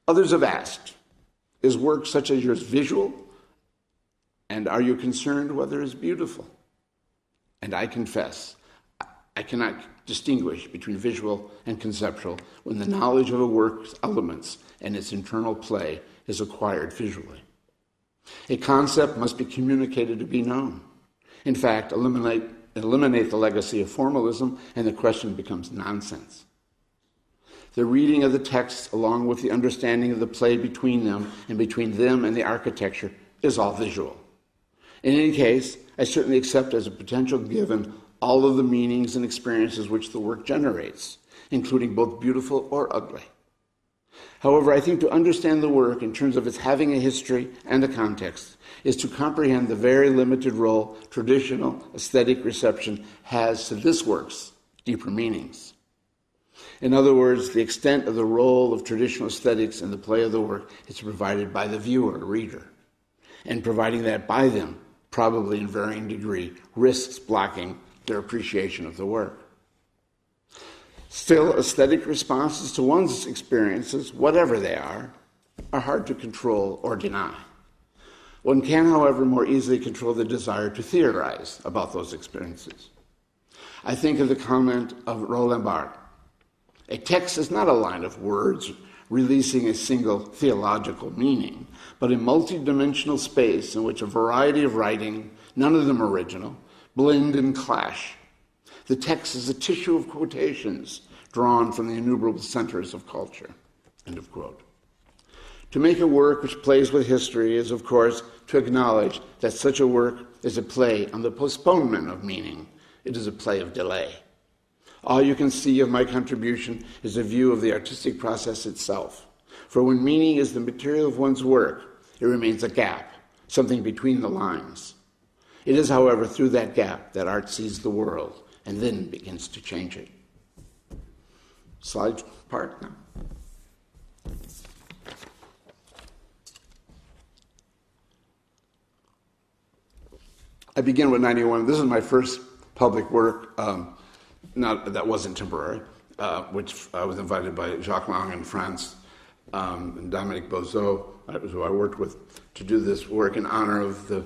Others have asked, is work such as yours visual? And are you concerned whether it's beautiful? And I confess, I cannot distinguish between visual and conceptual when the knowledge of a work's elements and its internal play is acquired visually. A concept must be communicated to be known. In fact, eliminate the legacy of formalism and the question becomes nonsense. The reading of the text along with the understanding of the play between them and between them and the architecture is all visual. In any case, I certainly accept as a potential given all of the meanings and experiences which the work generates, including both beautiful or ugly. However, I think to understand the work in terms of its having a history and a context is to comprehend the very limited role traditional aesthetic reception has to this work's deeper meanings. In other words, the extent of the role of traditional aesthetics in the play of the work is provided by the viewer, reader, and providing that by them, probably in varying degree, risks blocking their appreciation of the work. Still, aesthetic responses to one's experiences, whatever they are hard to control or deny. One can, however, more easily control the desire to theorize about those experiences. I think of the comment of Roland Barthes. A text is not a line of words releasing a single theological meaning, but a multidimensional space in which a variety of writing, none of them original, blend and clash. The text is a tissue of quotations drawn from the innumerable centers of culture. End of quote. To make a work which plays with history is, of course, to acknowledge that such a work is a play on the postponement of meaning. It is a play of delay. All you can see of my contribution is a view of the artistic process itself. For when meaning is the material of one's work, it remains a gap, something between the lines. It is, however, through that gap that art sees the world and then begins to change it. Slide part now. I begin with 91. This is my first public work. That wasn't temporary, which I was invited by Jacques Lang in France and Dominique Bozeau, who I worked with, to do this work in honor of the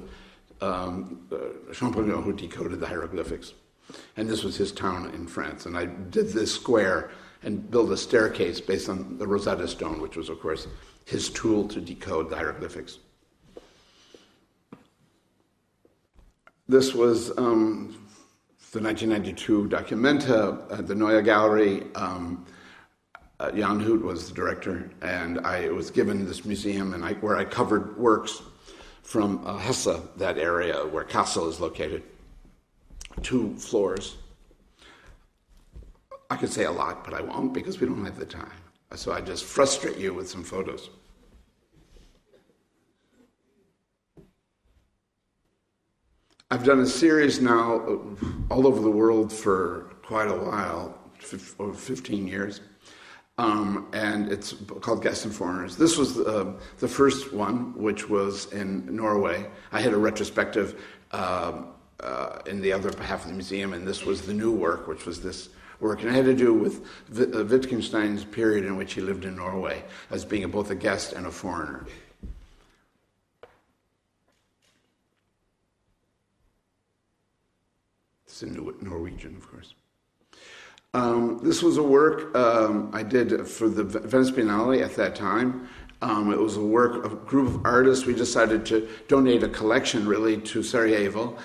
Champollion who decoded the hieroglyphics. And this was his town in France. And I did this square and built a staircase based on the Rosetta Stone, which was, of course, his tool to decode the hieroglyphics. This was the 1992 Documenta at the Neue Gallery. Jan Hoot was the director, and I was given this museum where I covered works from Hesse, that area where Kassel is located, 2 floors. I could say a lot, but I won't because we don't have the time. So I just frustrate you with some photos. I've done a series now all over the world for quite a while, over 15 years, and it's called Guests and Foreigners. This was the first one, which was in Norway. I had a retrospective in the other half of the museum, and this was the new work, which was this work, and it had to do with Wittgenstein's period in which he lived in Norway as being both a guest and a foreigner. It's in Norwegian, of course. This was a work I did for the Venice Biennale at that time. It was a work of a group of artists. We decided to donate a collection, really, to Sarajevo.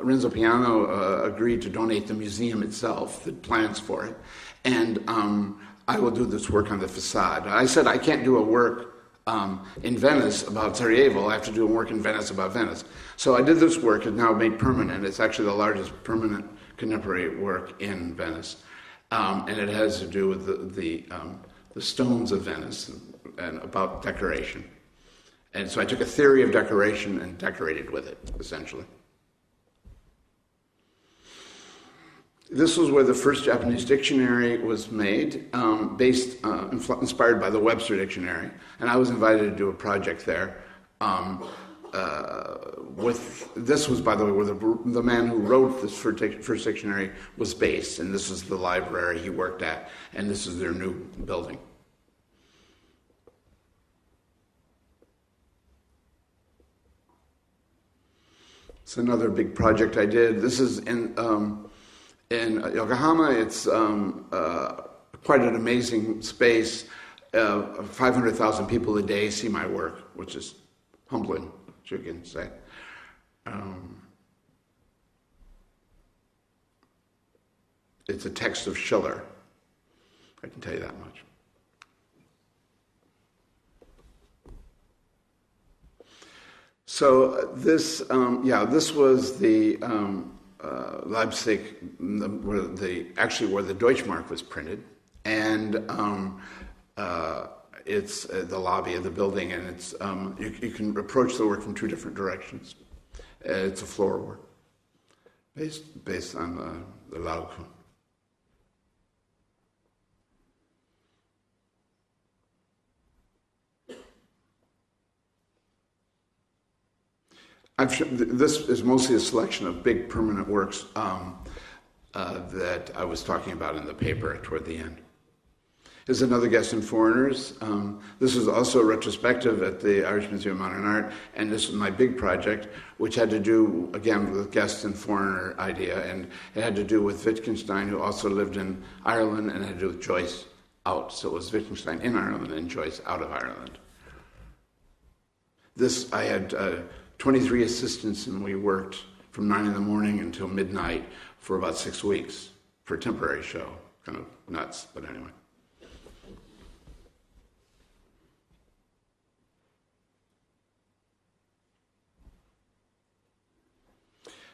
Renzo Piano agreed to donate the museum itself, the plans for it. And I will do this work on the facade. I said I can't do a work in Venice about Sarajevo. I have to do a work in Venice about Venice. So I did this work. It's now made permanent. It's actually the largest permanent contemporary work in Venice. And it has to do with the stones of Venice and about decoration. And so I took a theory of decoration and decorated with it, essentially. This was where the first Japanese dictionary was made, inspired by the Webster Dictionary. And I was invited to do a project there. This was, by the way, where the man who wrote this first dictionary was based. And this is the library he worked at. And this is their new building. It's another big project I did. This is in Yokohama. It's quite an amazing space. 500,000 people a day see my work, which is humbling, as you can say. It's a text of Schiller. I can tell you that much. So this was the Leipzig, where the Deutschmark was printed, and it's the lobby of the building, and it's you can approach the work from two different directions. It's a floor work based on the Laokoon. This is mostly a selection of big permanent works that I was talking about in the paper toward the end. Here's another guest in Foreigners. This was also a retrospective at the Irish Museum of Modern Art, and this was my big project, which had to do, again, with guest and foreigner idea, and it had to do with Wittgenstein, who also lived in Ireland, and it had to do with Joyce out. So it was Wittgenstein in Ireland and Joyce out of Ireland. This, I had 23 assistants, and we worked from 9 in the morning until midnight for about 6 weeks for a temporary show. Kind of nuts, but anyway.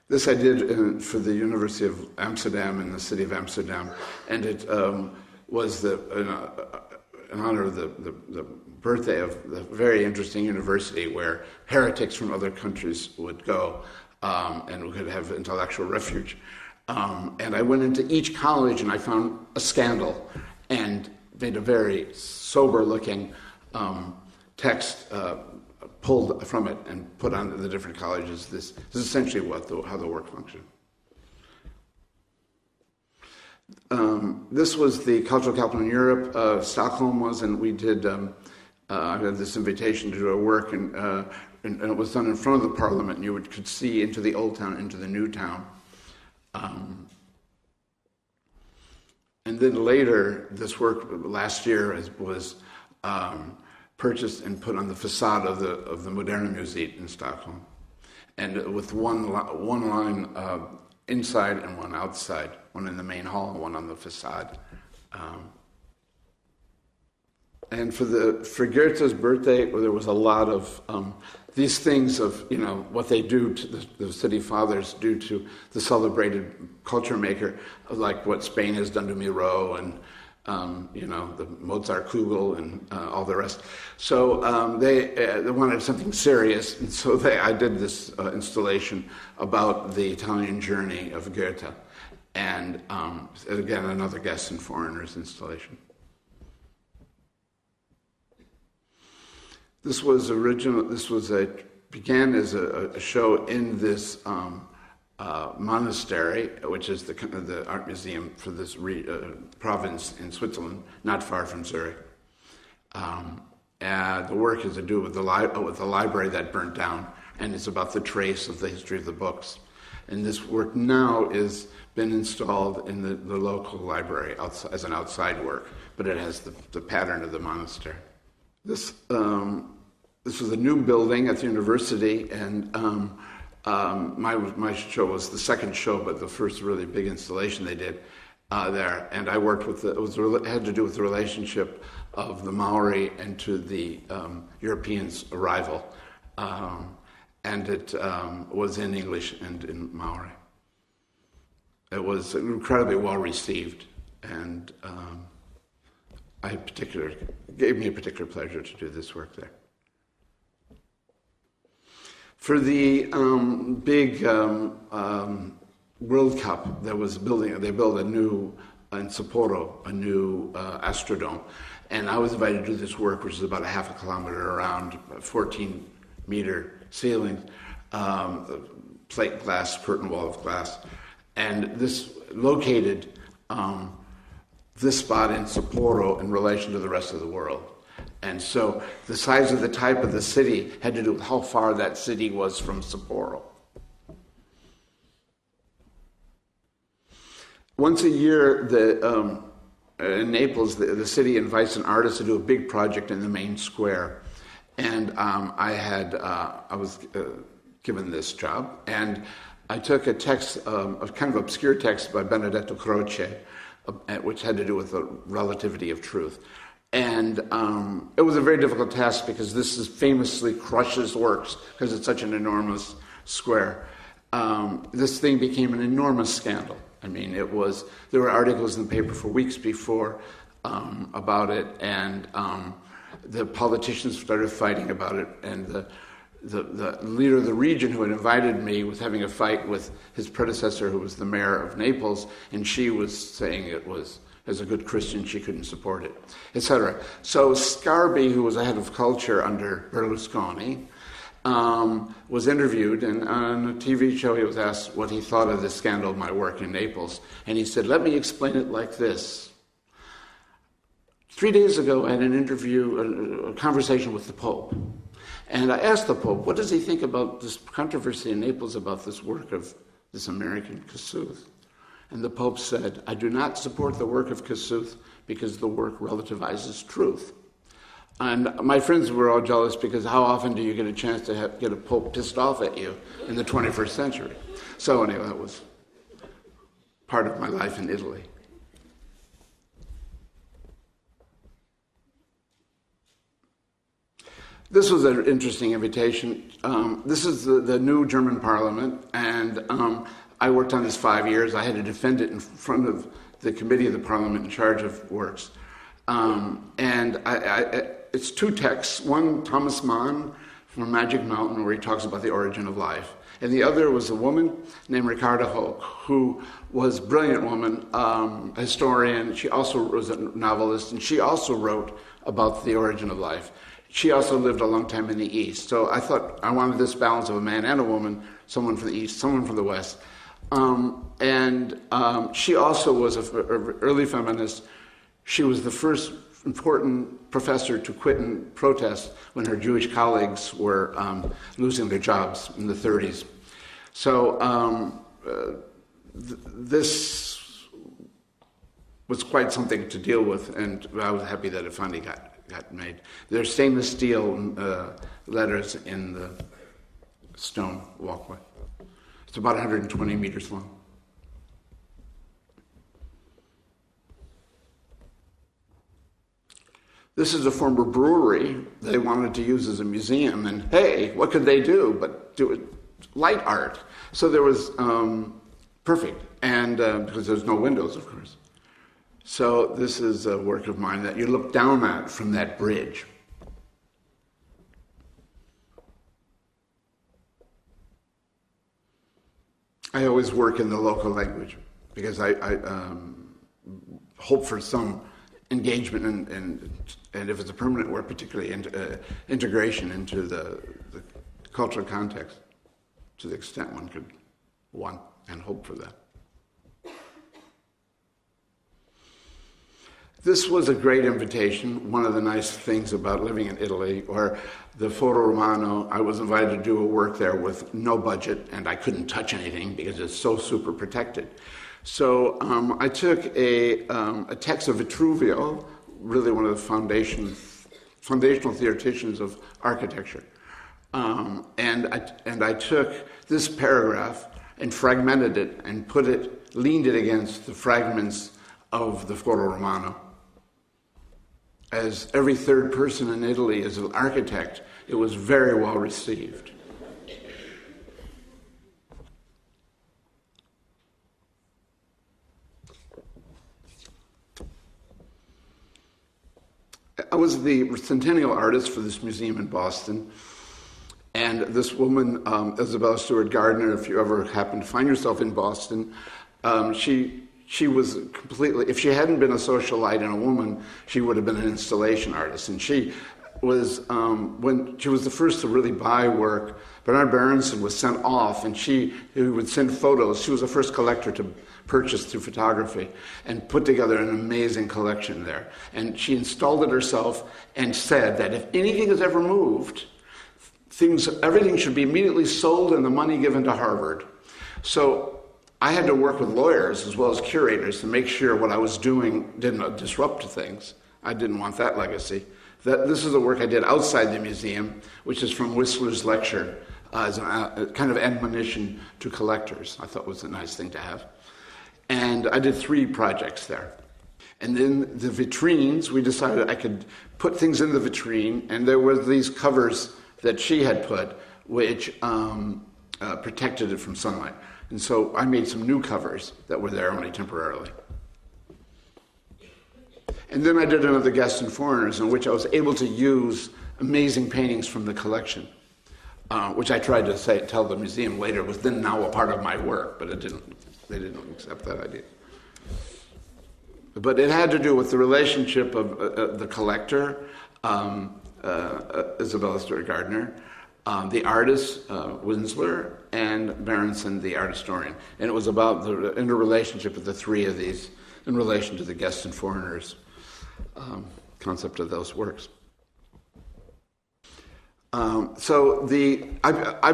This I did for the University of Amsterdam in the city of Amsterdam, and it was in honor of the birthday of the very interesting university where heretics from other countries would go and we could have intellectual refuge. And I went into each college and I found a scandal and made a very sober-looking text pulled from it and put on the different colleges. This is essentially how the work functioned. This was the cultural capital in Europe. Stockholm was, and we did. I had this invitation to do a work, and it was done in front of the Parliament, and you could see into the old town, into the new town. And then later, this work last year was purchased and put on the facade of the Moderna Museet in Stockholm, and with one line inside and one outside, one in the main hall and one on the facade. And for Goethe's birthday, there was a lot of these things of, what they do to the city fathers do to the celebrated culture maker, like what Spain has done to Miro and, the Mozart Kugel and all the rest. So they wanted something serious, and so I did this installation about the Italian journey of Goethe. And again, another Guests and Foreigners installation. This was original. Began as a show in this monastery, which is the art museum for this province in Switzerland, not far from Zurich. And the work has to do with the library that burnt down, and it's about the trace of the history of the books. And this work now is been installed in the local library as an outside work, but it has the pattern of the monastery. This was a new building at the university, and my show was the second show, but the first really big installation they did there. And I worked with it had to do with the relationship of the Maori and to the Europeans' arrival, and it was in English and in Maori. It was incredibly well received, and gave me a particular pleasure to do this work there. For the big World Cup, they built a new, in Sapporo, a new Astrodome. And I was invited to do this work, which is about a half a kilometer around, 14-meter ceiling, plate glass, curtain wall of glass. And this located this spot in Sapporo in relation to the rest of the world. And so the type of the city had to do with how far that city was from Sapporo. once a year, in Naples, the city invites an artist to do a big project in the main square. And I was given this job, and I took a text, a kind of obscure text by Benedetto Croce, which had to do with the relativity of truth. And it was a very difficult task because this famously crushes works because it's such an enormous square. This thing became an enormous scandal. I mean, there were articles in the paper for weeks before about it, and the politicians started fighting about it, and the leader of the region who had invited me was having a fight with his predecessor, who was the mayor of Naples, and she was saying as a good Christian, she couldn't support it, etc. So Scarbi, who was the head of culture under Berlusconi, was interviewed, and on a TV show he was asked what he thought of the scandal of my work in Naples, and he said, "Let me explain it like this. 3 days ago, I had an interview, a conversation with the Pope, and I asked the Pope, what does he think about this controversy in Naples about this work of this American Kosuth? And the Pope said, I do not support the work of Kosuth because the work relativizes truth." And my friends were all jealous because how often do you get a chance to get a Pope pissed off at you in the 21st century? So anyway, that was part of my life in Italy. This was an interesting invitation. This is the new German parliament, and I worked on this 5 years. I had to defend it in front of the committee of the parliament in charge of works. It's two texts. One, Thomas Mann from Magic Mountain, where he talks about the origin of life. And the other was a woman named Ricarda Hoch, who was a brilliant woman, a historian. She also was a novelist, and she also wrote about the origin of life. She also lived a long time in the East. So I thought I wanted this balance of a man and a woman, someone from the East, someone from the West. She also was an early feminist. She was the first important professor to quit in protest when her Jewish colleagues were losing their jobs in the 30s. So this was quite something to deal with, and I was happy that it finally got made. There's stainless steel letters in the stone walkway. It's about 120 meters long. This is a former brewery they wanted to use as a museum, and hey, what could they do but do it light art? So there was perfect, and because there's no windows, of course. So this is a work of mine that you look down at from that bridge. I always work in the local language because I hope for some engagement and if it's a permanent work, particularly integration into the cultural context to the extent one could want and hope for that. This was a great invitation. One of the nice things about living in Italy, or the Foro Romano, I was invited to do a work there with no budget, and I couldn't touch anything because it's so super protected. So I took a text of Vitruvio, really one of the foundational theoreticians of architecture, and I took this paragraph and fragmented it and leaned it against the fragments of the Foro Romano. As every third person in Italy is an architect, it was very well received. I was the centennial artist for this museum in Boston, and this woman, Isabella Stewart Gardner, if you ever happen to find yourself in Boston, she was completely, if she hadn't been a socialite and a woman, she would have been an installation artist. And she was, when she was the first to really buy work, Bernard Berenson was sent off, and he would send photos. She was the first collector to purchase through photography and put together an amazing collection there. And she installed it herself and said that if anything is ever moved, everything should be immediately sold and the money given to Harvard. So I had to work with lawyers as well as curators to make sure what I was doing didn't disrupt things. I didn't want that legacy. This is the work I did outside the museum, which is from Whistler's lecture as a kind of admonition to collectors. I thought was a nice thing to have. And I did 3 projects there. And then the vitrines, we decided I could put things in the vitrine, and there were these covers that she had put, which protected it from sunlight. And so I made some new covers that were there only temporarily. And then I did another Guests and Foreigners, in which I was able to use amazing paintings from the collection, which I tried to tell the museum later was then now a part of my work, but they didn't accept that idea. But it had to do with the relationship of the collector, Isabella Stewart Gardner, the artist, Winsler, and Berenson, the art historian. And it was about the interrelationship of the 3 of these in relation to the Guests and Foreigners concept of those works. I've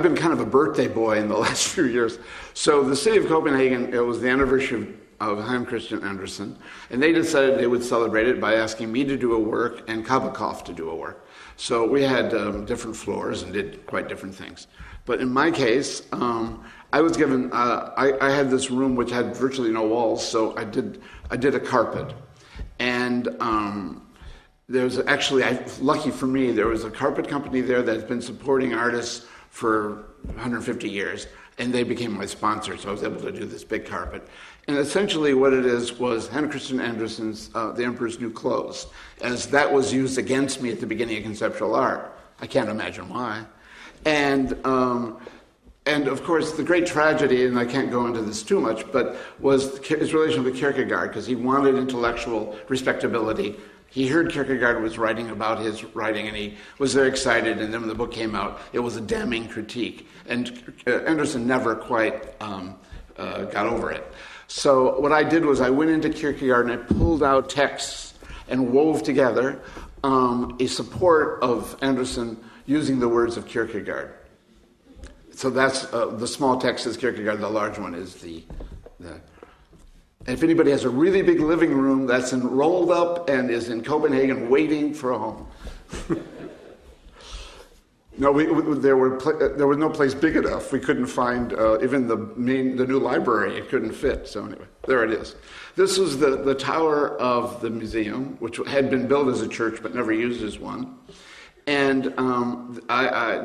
been kind of a birthday boy in the last few years. So the city of Copenhagen, it was the anniversary of Hans Christian Andersen, and they decided they would celebrate it by asking me to do a work and Kabakov to do a work. So we had different floors and did quite different things. But in my case, I was given, I had this room which had virtually no walls, so I did a carpet. And there's actually, lucky for me, there was a carpet company there that's been supporting artists for 150 years, and they became my sponsor, so I was able to do this big carpet. And essentially what it is was Hans Christian Andersen's The Emperor's New Clothes, as that was used against me at the beginning of conceptual art. I can't imagine why. And of course, the great tragedy, and I can't go into this too much, but was his relation with Kierkegaard, because he wanted intellectual respectability. He heard Kierkegaard was writing about his writing, and he was very excited, and then when the book came out, it was a damning critique. And Andersen never quite got over it. So what I did was I went into Kierkegaard and I pulled out texts and wove together a support of Andersen using the words of Kierkegaard. So that's the small text is Kierkegaard, the large one is the. And if anybody has a really big living room that's rolled up and is in Copenhagen waiting for a home. No, there was no place big enough. We couldn't find even the new library. It couldn't fit. So anyway, there it is. This was the tower of the museum, which had been built as a church but never used as one. And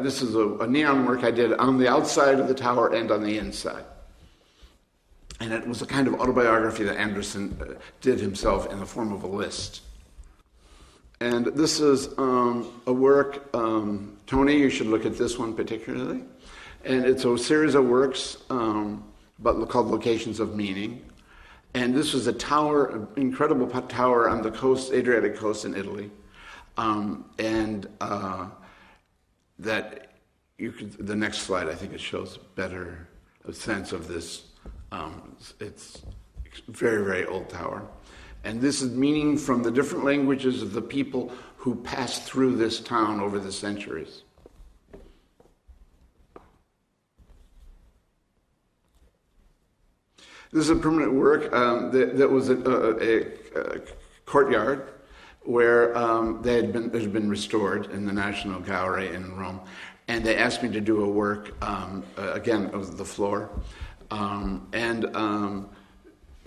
this is a neon work I did on the outside of the tower and on the inside. And it was a kind of autobiography that Andersen did himself in the form of a list. And this is a work, Tony, you should look at this one particularly. And it's a series of works called Locations of Meaning. And this was a tower, an incredible tower on the coast, Adriatic coast in Italy. That you could, the next slide, I think it shows better a sense of this. It's a very, very old tower. And this is meaning from the different languages of the people who passed through this town over the centuries. This is a permanent work that was a courtyard where it had been restored in the National Gallery in Rome. And they asked me to do a work, again, of the floor.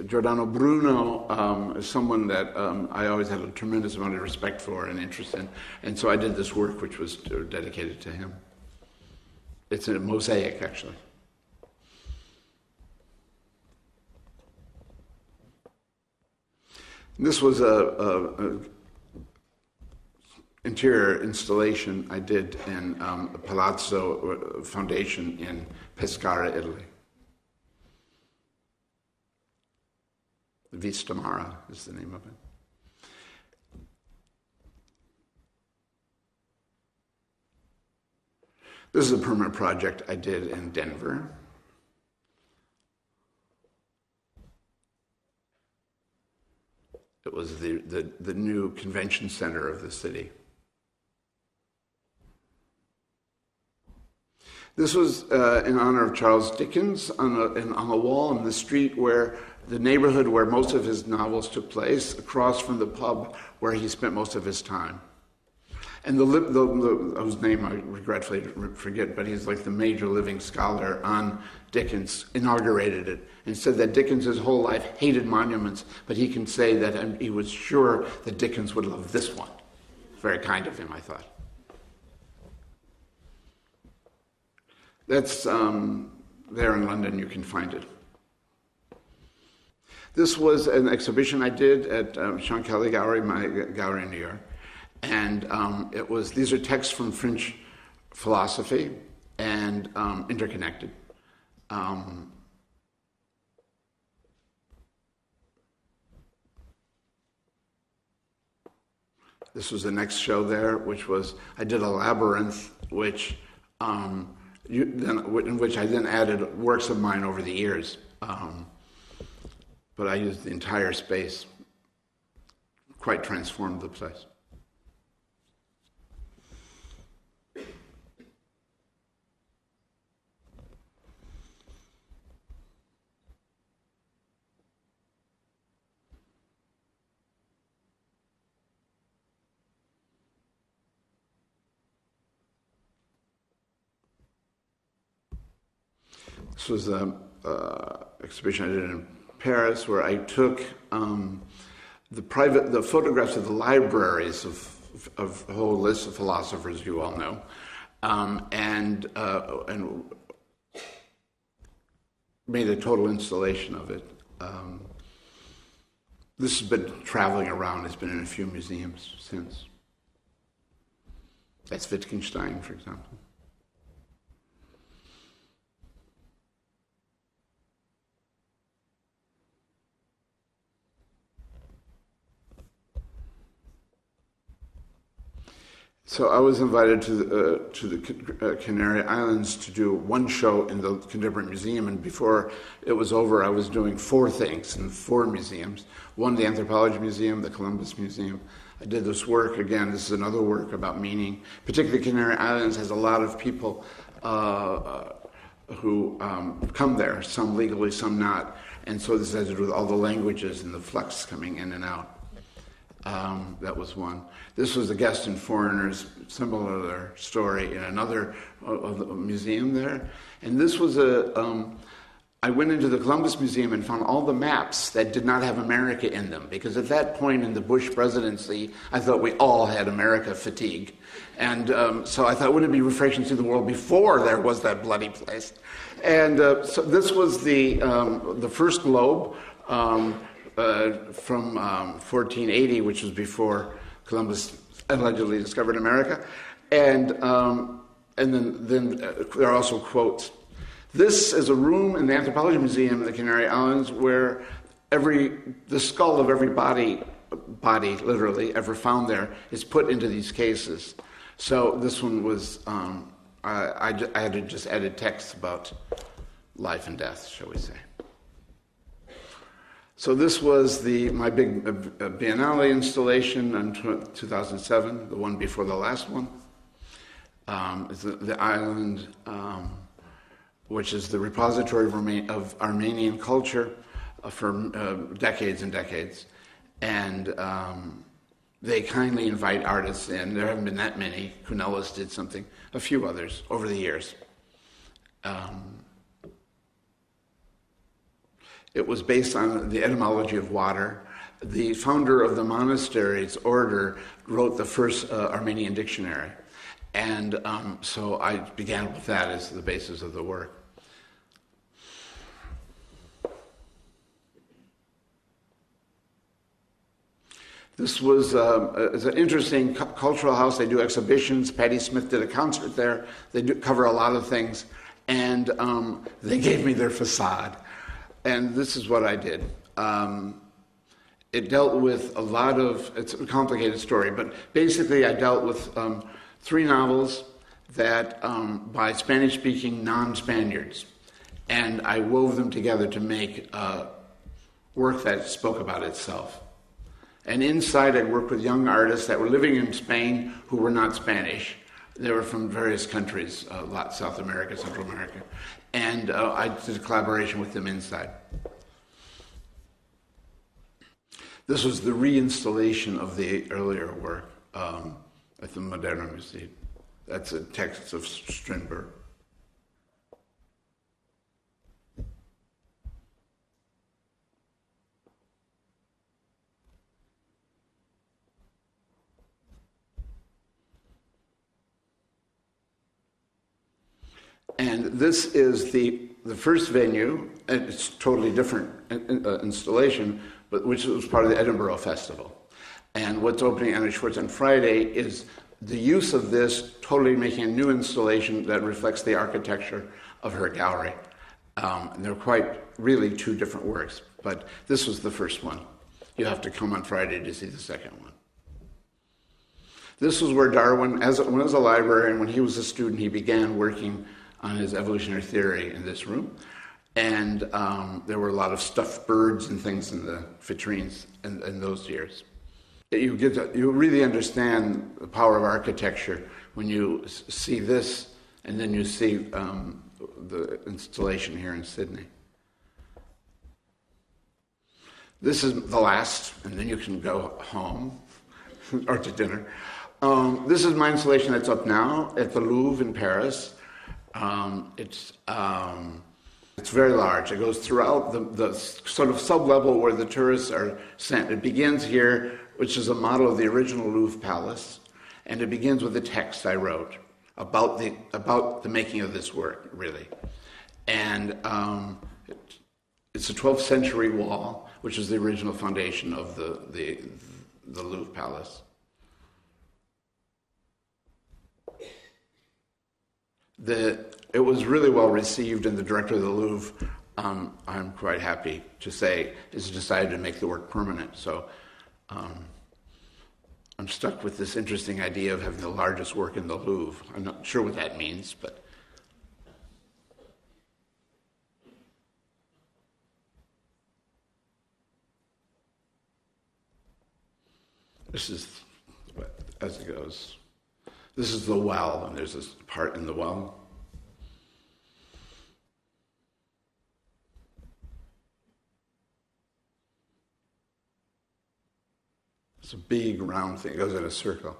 Giordano Bruno is someone that I always had a tremendous amount of respect for and interest in. And so I did this work which was dedicated to him. It's a mosaic, actually. This was a interior installation I did in the Palazzo Foundation in Pescara, Italy. Vista Mara is the name of it. This is a permanent project I did in Denver. It was the new convention center of the city. This was in honor of Charles Dickens on a wall in the street where the neighborhood where most of his novels took place, across from the pub where he spent most of his time. And whose name I regretfully forget, but he's like the major living scholar on Dickens, inaugurated it and said that Dickens his whole life hated monuments, but he can say that he was sure that Dickens would love this one. Very kind of him, I thought. That's there in London, you can find it. This was an exhibition I did at Sean Kelly Gallery, my gallery in New York. And these are texts from French philosophy and interconnected. This was the next show there, which was, I did a labyrinth, which in which I then added works of mine over the years. But I used the entire space, quite transformed the place. This was an exhibition I did in Paris where I took the photographs of the libraries of a whole list of philosophers you all know, and made a total installation of it. This has been traveling around. It's been in a few museums since. That's Wittgenstein, for example. So I was invited to the Canary Islands to do one show in the Contemporary Museum, and before it was over, I was doing 4 things in 4 museums. One, the Anthropology Museum, the Columbus Museum. I did this work, again, this is another work about meaning. Particularly Canary Islands has a lot of people who come there, some legally, some not. And so this has to do with all the languages and the flux coming in and out. That was one. This was the Guest and Foreigners, similar story in another museum there. And this was I went into the Columbus Museum and found all the maps that did not have America in them, because at that point in the Bush presidency, I thought we all had America fatigue. And so I thought, wouldn't it be refreshing to see the world before there was that bloody place? And so this was the first globe, from 1480, which was before Columbus allegedly discovered America, and then there are also quotes. This is a room in the Anthropology Museum in the Canary Islands where the skull of every body literally ever found there is put into these cases. So this one was I had to just edit text about life and death, shall we say. So this was my big Biennale installation in 2007, the one before the last one. It's the island, which is the repository of Armenian culture for decades and decades. And they kindly invite artists in. There haven't been that many. Kunellis did something, a few others over the years. It was based on the etymology of water. The founder of the monastery's order wrote the first Armenian dictionary. And so I began with that as the basis of the work. This was it's an interesting cultural house. They do exhibitions. Patti Smith did a concert there. They cover a lot of things. And they gave me their facade. And this is what I did. It dealt with it's a complicated story, but basically I dealt with 3 novels that by Spanish-speaking non-Spaniards. And I wove them together to make work that spoke about itself. And inside I worked with young artists that were living in Spain who were not Spanish, They were from various countries, South America, Central America. And I did a collaboration with them inside. This was the reinstallation of the earlier work at the Moderna Museet. That's a text of Strindberg. And this is the first venue, and it's totally different installation, but which was part of the Edinburgh Festival. And what's opening Anna Schwartz on Friday is the use of this, totally making a new installation that reflects the architecture of her gallery. And they're quite really two different works, but this was the first one. You have to come on Friday to see the second one. This was where Darwin, when he was a librarian, when he was a student, he began working on his evolutionary theory in this room. And there were a lot of stuffed birds and things in the vitrines in those years. You really understand the power of architecture when you see this, and then you see the installation here in Sydney. This is the last, and then you can go home or to dinner. This is my installation that's up now at the Louvre in Paris. It's very large. It goes throughout the sort of sub-level where the tourists are sent. It begins here, which is a model of the original Louvre Palace, and it begins with a text I wrote about the making of this work, really. And it's a 12th century wall, which is the original foundation of the Louvre Palace. It was really well received, and the director of the Louvre, I'm quite happy to say, has decided to make the work permanent. So I'm stuck with this interesting idea of having the largest work in the Louvre. I'm not sure what that means, but this is as it goes. This is the well, and there's this part in the well. It's a big round thing. It goes in a circle.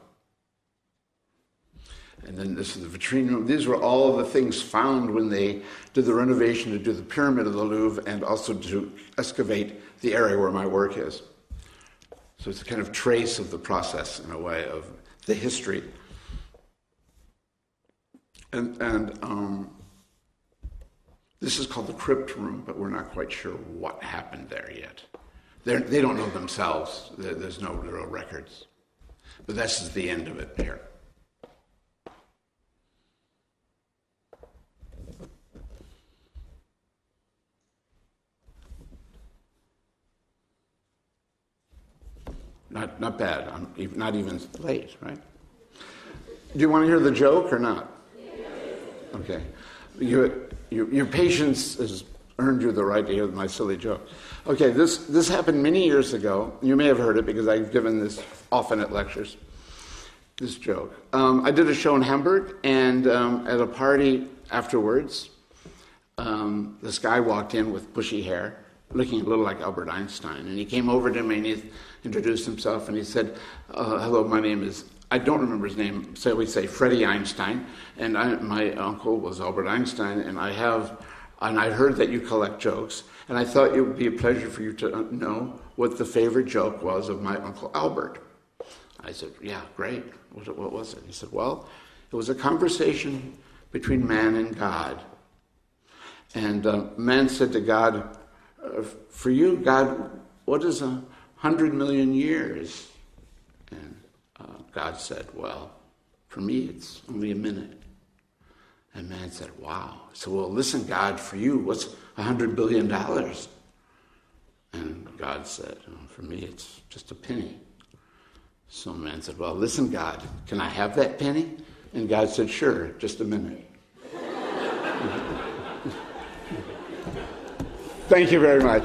And then this is the vitrine room. These were all of the things found when they did the renovation to do the pyramid of the Louvre and also to excavate the area where my work is. So it's a kind of trace of the process, in a way, of the history. And this is called the crypt room, but we're not quite sure what happened there yet. They don't know themselves. There's no real records. But this is the end of it here. Not bad. I'm not even late, right? Do you want to hear the joke or not? Okay. Your patience has earned you the right to hear my silly joke. Okay, this happened many years ago. You may have heard it because I've given this often at lectures, this joke. I did a show in Hamburg, and at a party afterwards, this guy walked in with bushy hair, looking a little like Albert Einstein, and he came over to me and he introduced himself and he said, hello, my name is, I don't remember his name, so we say Freddie Einstein, and my uncle was Albert Einstein, and I heard that you collect jokes, and I thought it would be a pleasure for you to know what the favorite joke was of my Uncle Albert. I said, yeah, great. What was it? He said, well, it was a conversation between man and God. And man said to God, for you, God, what is 100 million years? And God said, well, for me, it's only a minute. And man said, wow. So, well, listen, God, for you, what's $100 billion? And God said, oh, for me, it's just a penny. So man said, well, listen, God, can I have that penny? And God said, sure, just a minute. Thank you very much.